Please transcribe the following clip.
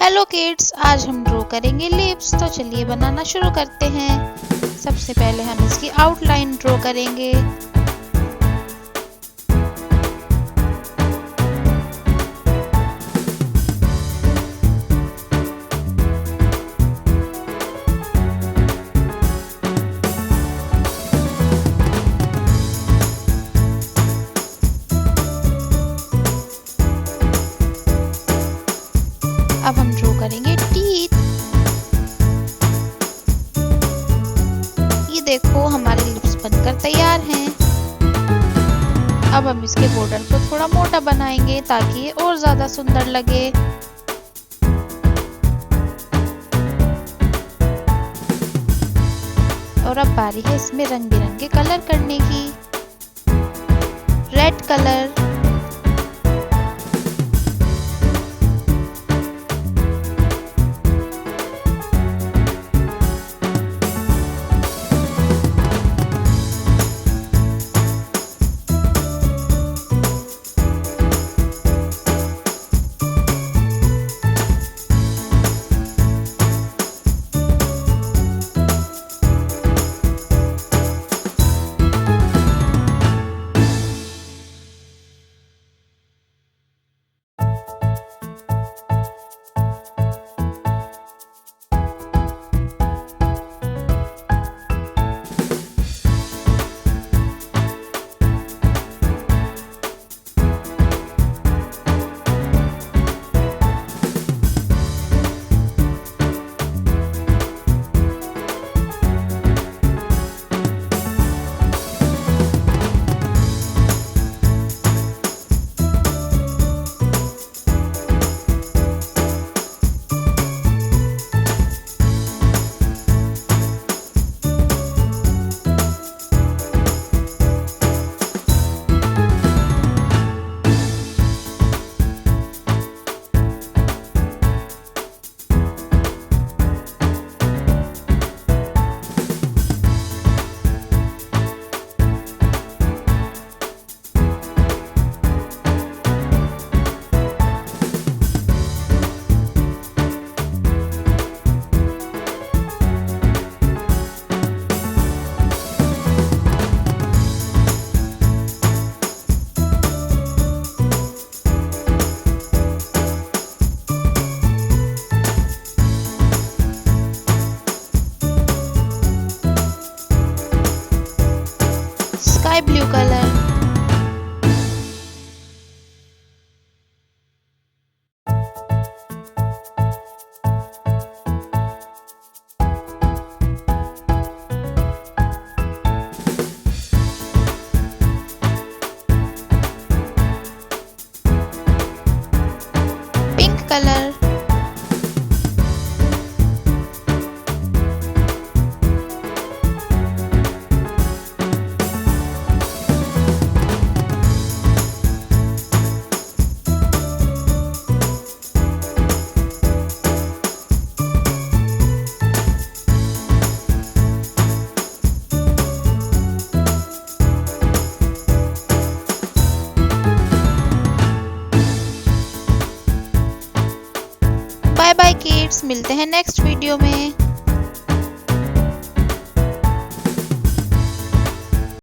Hello kids, आज हम draw करेंगे लिप्स। तो चलिए बनाना शुरू करते हैं। सबसे पहले हम इसकी आउटलाइन ड्रॉ करेंगे। अब हम ड्रॉ करेंगे टीथ। ये देखो, हमारे लिप्स बनकर तैयार हैं। अब हम इसके बॉर्डर को थोड़ा मोटा बनाएंगे ताकि ये और ज्यादा सुंदर लगे। और अब बारी है इसमें रंग बिरंगे कलर करने की। Red colour, sky blue colour, pink colour, bye bye kids, मिलते हैं नेक्स्ट वीडियो में।